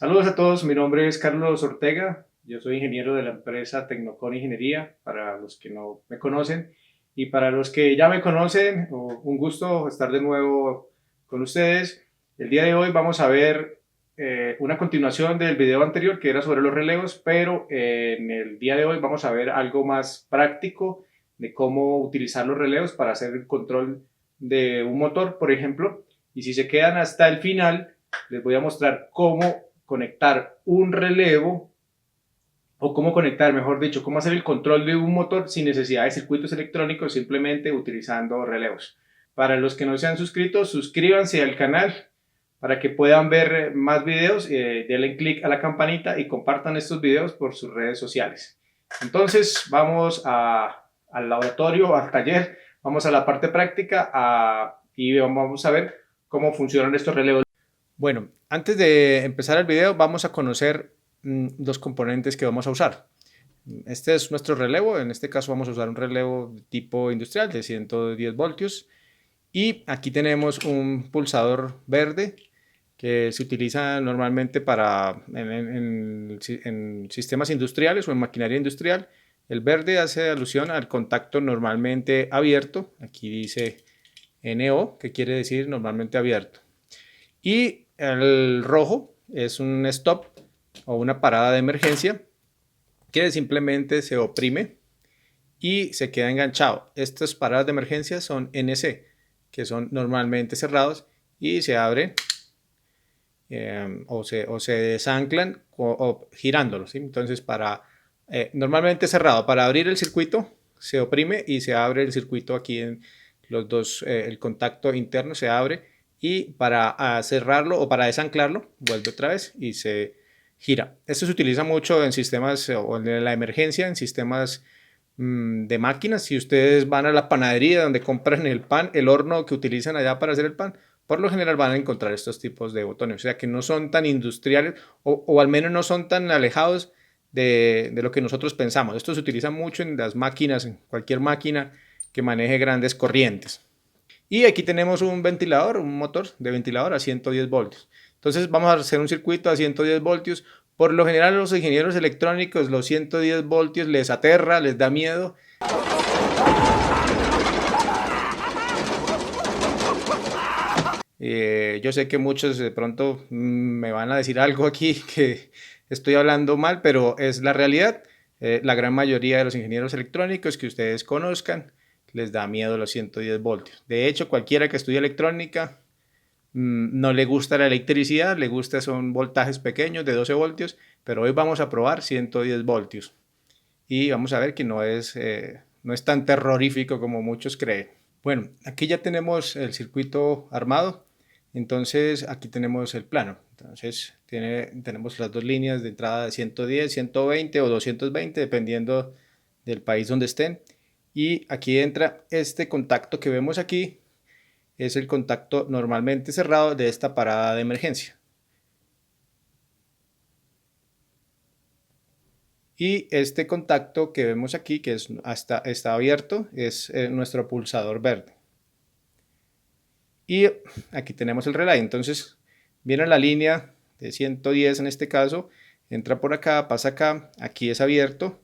Saludos a todos, mi nombre es Carlos Ortega, yo soy ingeniero de la empresa Tecnocon Ingeniería, para los que no me conocen, y para los que ya me conocen, un gusto estar de nuevo con ustedes. El día de hoy vamos a ver una continuación del video anterior que era sobre los relevos, pero en el día de hoy vamos a ver algo más práctico de cómo utilizar los relevos para hacer el control de un motor, por ejemplo, y si se quedan hasta el final, les voy a mostrar cómo conectar un relevo o cómo conectar, mejor dicho, cómo hacer el control de un motor sin necesidad de circuitos electrónicos, simplemente utilizando relevos. Para los que no se han suscrito, suscríbanse al canal para que puedan ver más videos, denle click a la campanita y compartan estos videos por sus redes sociales. Entonces vamos al laboratorio, al taller, vamos a la parte práctica y vamos a ver cómo funcionan estos relevos. Bueno, antes de empezar el video vamos a conocer los componentes que vamos a usar. Este es nuestro relevo, en este caso vamos a usar un relevo tipo industrial de 110 voltios y aquí tenemos un pulsador verde que se utiliza normalmente en sistemas industriales o en maquinaria industrial. El verde hace alusión al contacto normalmente abierto, aquí dice NO, que quiere decir normalmente abierto. Y el rojo es un stop o una parada de emergencia que simplemente se oprime y se queda enganchado. Estas paradas de emergencia son NC, que son normalmente cerrados y se abren o se desanclan o girándolos, ¿sí? Entonces, normalmente cerrado, para abrir el circuito se oprime y se abre el circuito aquí en los dos, el contacto interno se abre y para cerrarlo o para desanclarlo vuelve otra vez y se gira. Esto se utiliza mucho en sistemas o en la emergencia, en sistemas de máquinas. Si ustedes van a la panadería donde compran el pan, el horno que utilizan allá para hacer el pan, por lo general van a encontrar estos tipos de botones, o sea que no son tan industriales o al menos no son tan alejados de lo que nosotros pensamos. Esto se utiliza mucho en las máquinas, en cualquier máquina que maneje grandes corrientes. Y aquí tenemos un ventilador, un motor de ventilador a 110 voltios. Entonces vamos a hacer un circuito a 110 voltios. Por lo general a los ingenieros electrónicos los 110 voltios les aterra, les da miedo. Yo sé que muchos de pronto me van a decir algo aquí que estoy hablando mal, pero es la realidad. La gran mayoría de los ingenieros electrónicos que ustedes conozcan les da miedo los 110 voltios. De hecho, cualquiera que estudie electrónica no le gusta la electricidad, le gusta son voltajes pequeños de 12 voltios, pero hoy vamos a probar 110 voltios y vamos a ver que no es tan terrorífico como muchos creen. Bueno, aquí ya tenemos el circuito armado, entonces aquí tenemos el plano. Entonces tenemos las dos líneas de entrada de 110, 120 o 220, dependiendo del país donde estén. Y aquí entra este contacto que vemos aquí, es el contacto normalmente cerrado de esta parada de emergencia. Y este contacto que vemos aquí, que está abierto, es nuestro pulsador verde. Y aquí tenemos el relay. Entonces viene la línea de 110 en este caso, entra por acá, pasa acá, aquí es abierto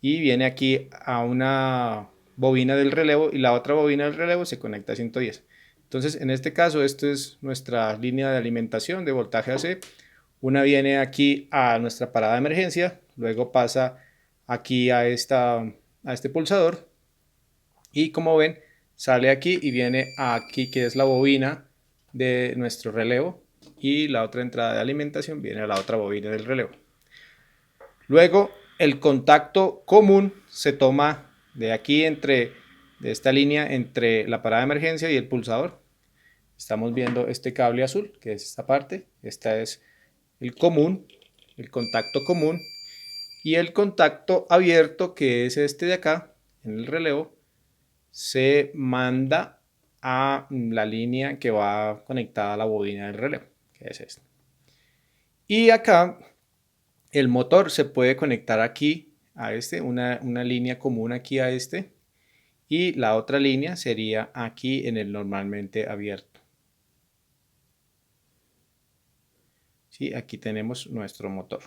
y viene aquí a una bobina del relevo y la otra bobina del relevo se conecta a 110. Entonces en este caso esto es nuestra línea de alimentación de voltaje AC. Una viene aquí a nuestra parada de emergencia, luego pasa aquí a este pulsador y como ven sale aquí y viene aquí que es la bobina de nuestro relevo y la otra entrada de alimentación viene a la otra bobina del relevo. Luego el contacto común se toma de aquí de esta línea entre la parada de emergencia y el pulsador. Estamos viendo este cable azul que es esta parte, esta es el común, el contacto común y el contacto abierto que es este de acá en el relevo se manda a la línea que va conectada a la bobina del relevo, que es esta. Y acá el motor se puede conectar aquí a una línea común aquí a y la otra línea sería aquí en el normalmente abierto. ¿sí? Aquí tenemos nuestro motor.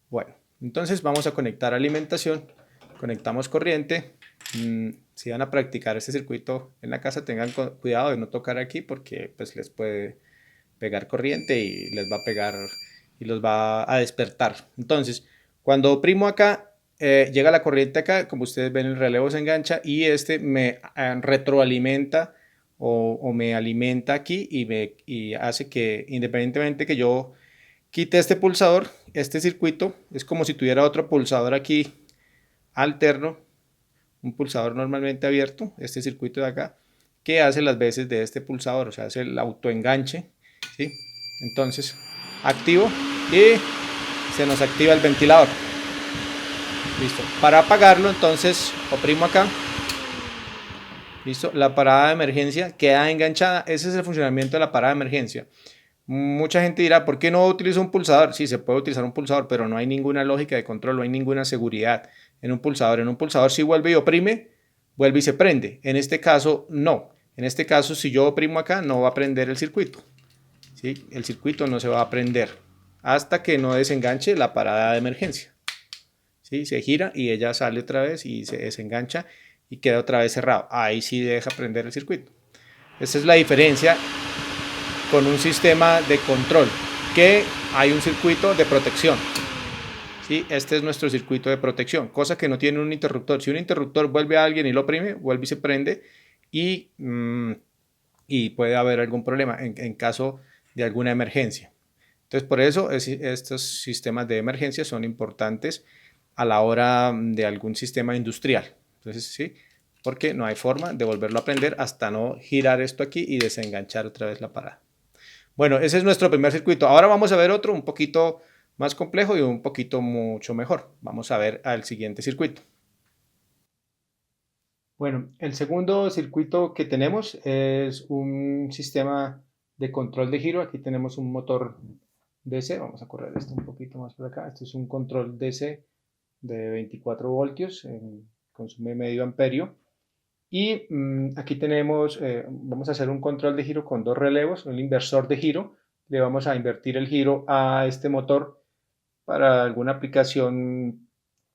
Bueno, entonces vamos a conectar alimentación, conectamos corriente. Si van a practicar este circuito en la casa, tengan cuidado de no tocar aquí porque pues les puede pegar corriente y les va a pegar y los va a despertar. Entonces, cuando oprimo acá, llega la corriente acá, como ustedes ven el relevo se engancha y este me retroalimenta o me alimenta aquí y hace que independientemente que yo quite este pulsador, este circuito es como si tuviera otro pulsador aquí alterno, un pulsador normalmente abierto, este circuito de acá, que hace las veces de este pulsador, o sea, hace el autoenganche, ¿sí? Entonces, activo y se nos activa el ventilador. Listo. Para apagarlo, entonces, oprimo acá. Listo. La parada de emergencia queda enganchada. Ese es el funcionamiento de la parada de emergencia. Mucha gente dirá, ¿por qué no utilizo un pulsador? Sí, se puede utilizar un pulsador, pero no hay ninguna lógica de control, no hay ninguna seguridad en un pulsador. En un pulsador si vuelve y oprime, vuelve y se prende. En este caso, no. En este caso, si yo oprimo acá, no va a prender el circuito. ¿Sí? El circuito no se va a prender hasta que no desenganche la parada de emergencia. ¿Sí? Se gira y ella sale otra vez y se desengancha y queda otra vez cerrado. Ahí sí deja prender el circuito. Esa es la diferencia con un sistema de control, que hay un circuito de protección. ¿Sí? Este es nuestro circuito de protección, cosa que no tiene un interruptor. Si un interruptor vuelve a alguien y lo oprime, vuelve y se prende y puede haber algún problema en caso de alguna emergencia. Entonces, por eso estos sistemas de emergencia son importantes a la hora de algún sistema industrial. Entonces, sí, porque no hay forma de volverlo a prender hasta no girar esto aquí y desenganchar otra vez la parada. Bueno, ese es nuestro primer circuito. Ahora vamos a ver otro un poquito más complejo y un poquito mucho mejor. Vamos a ver al siguiente circuito. Bueno, el segundo circuito que tenemos es un sistema de control de giro. Aquí tenemos un motor DC. Vamos a correr esto un poquito más por acá. Este es un control DC de 24 voltios, consume medio amperio. Y aquí tenemos, vamos a hacer un control de giro con dos relevos, un inversor de giro. Le vamos a invertir el giro a este motor para alguna aplicación,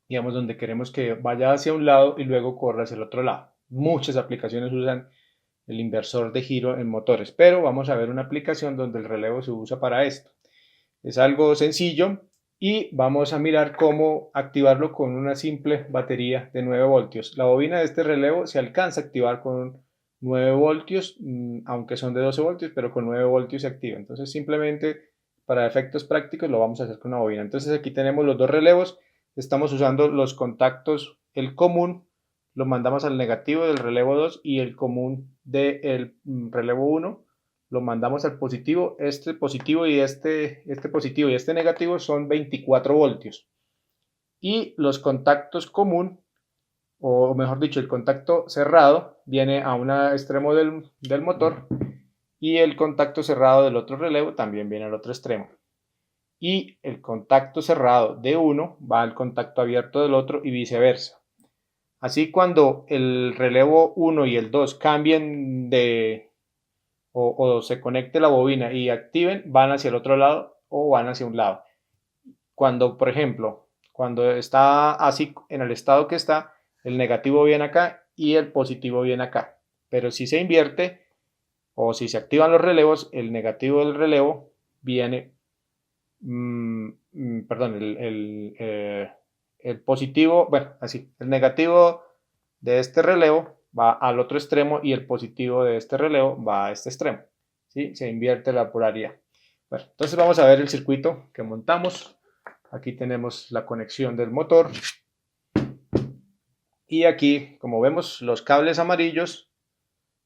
digamos, donde queremos que vaya hacia un lado y luego corra hacia el otro lado. Muchas aplicaciones usan el inversor de giro en motores, pero vamos a ver una aplicación donde el relevo se usa para esto. Es algo sencillo y vamos a mirar cómo activarlo con una simple batería de 9 voltios. La bobina de este relevo se alcanza a activar con 9 voltios, aunque son de 12 voltios, pero con 9 voltios se activa. Entonces simplemente para efectos prácticos lo vamos a hacer con una bobina. Entonces aquí tenemos los dos relevos, estamos usando los contactos, el común lo mandamos al negativo del relevo 2 y el común del relevo 1 lo mandamos al positivo. Este positivo y este positivo y este negativo son 24 voltios. Y los contactos común, o mejor dicho, el contacto cerrado, viene a un extremo del motor y el contacto cerrado del otro relevo también viene al otro extremo. Y el contacto cerrado de uno va al contacto abierto del otro y viceversa. Así cuando el relevo 1 y el 2 cambien o se conecte la bobina y activen, van hacia el otro lado o van hacia un lado. Cuando, por ejemplo, cuando está así en el estado que está, el negativo viene acá y el positivo viene acá. Pero si se invierte o si se activan los relevos, el negativo del relevo viene, perdón, el positivo, bueno, así, el negativo de este relevo va al otro extremo y el positivo de este relevo va a este extremo. ¿Sí? Se invierte la polaridad. Bueno, entonces vamos a ver el circuito que montamos. Aquí tenemos la conexión del motor. Y aquí, como vemos, los cables amarillos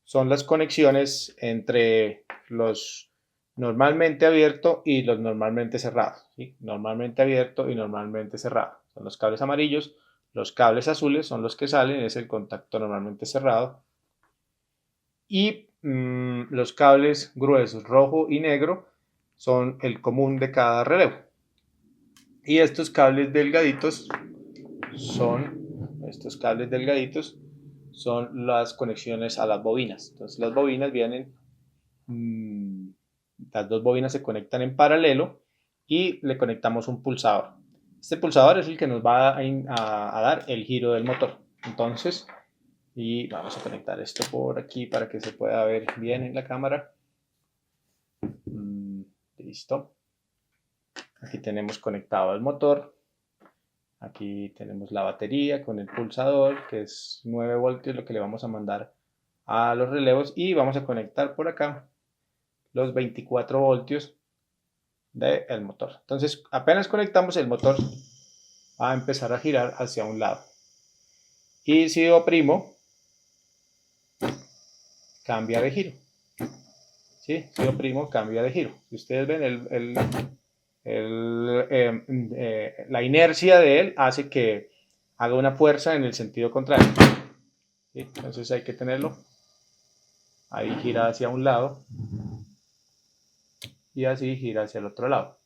son las conexiones entre los normalmente abiertos y los normalmente cerrados. ¿Sí? Normalmente abierto y normalmente cerrado. Son los cables amarillos. Los cables azules son los que salen, es el contacto normalmente cerrado. Y los cables gruesos, rojo y negro, son el común de cada relevo. Y estos cables delgaditos son las conexiones a las bobinas. Entonces las bobinas vienen las dos bobinas se conectan en paralelo y le conectamos un pulsador. Este pulsador es el que nos va a dar el giro del motor. Entonces, y vamos a conectar esto por aquí para que se pueda ver bien en la cámara. Listo. Aquí tenemos conectado el motor. Aquí tenemos la batería con el pulsador, que es 9 voltios, lo que le vamos a mandar a los relevos. Y vamos a conectar por acá los 24 voltios del motor. Entonces, apenas conectamos, el motor va a empezar a girar hacia un lado. Y si oprimo, cambia de giro. ¿Sí? Si oprimo, cambia de giro. Si ustedes ven, la inercia de él hace que haga una fuerza en el sentido contrario. ¿Sí? Entonces hay que tenerlo. Ahí gira hacia un lado. Y así gira hacia el otro lado.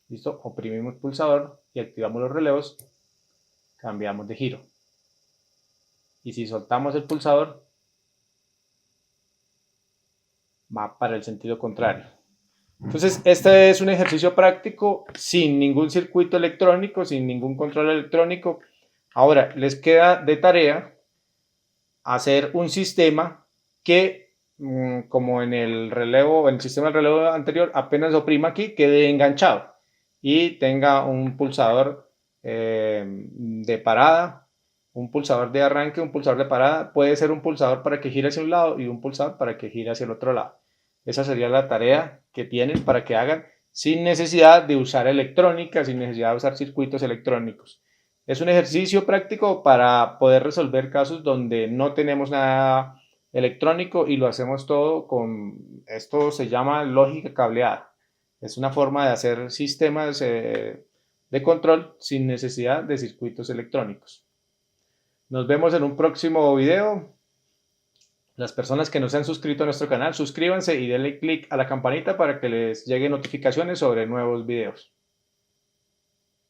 ¿Listo? Oprimimos el pulsador y activamos los relevos. Cambiamos de giro. Y si soltamos el pulsador, va para el sentido contrario. Entonces, este es un ejercicio práctico sin ningún circuito electrónico, sin ningún control electrónico. Ahora, les queda de tarea hacer un sistema que, como en el relevo, en el sistema del relevo anterior, apenas oprima aquí, quede enganchado y tenga un pulsador de parada, un pulsador de arranque, un pulsador de parada. Puede ser un pulsador para que gire hacia un lado y un pulsador para que gire hacia el otro lado. Esa sería la tarea que tienen para que hagan sin necesidad de usar electrónica, sin necesidad de usar circuitos electrónicos. Es un ejercicio práctico para poder resolver casos donde no tenemos nada electrónico y lo hacemos todo con, esto se llama lógica cableada. Es una forma de hacer sistemas de control sin necesidad de circuitos electrónicos. Nos vemos en un próximo video. Las personas que no se han suscrito a nuestro canal, suscríbanse y denle click a la campanita para que les lleguen notificaciones sobre nuevos videos.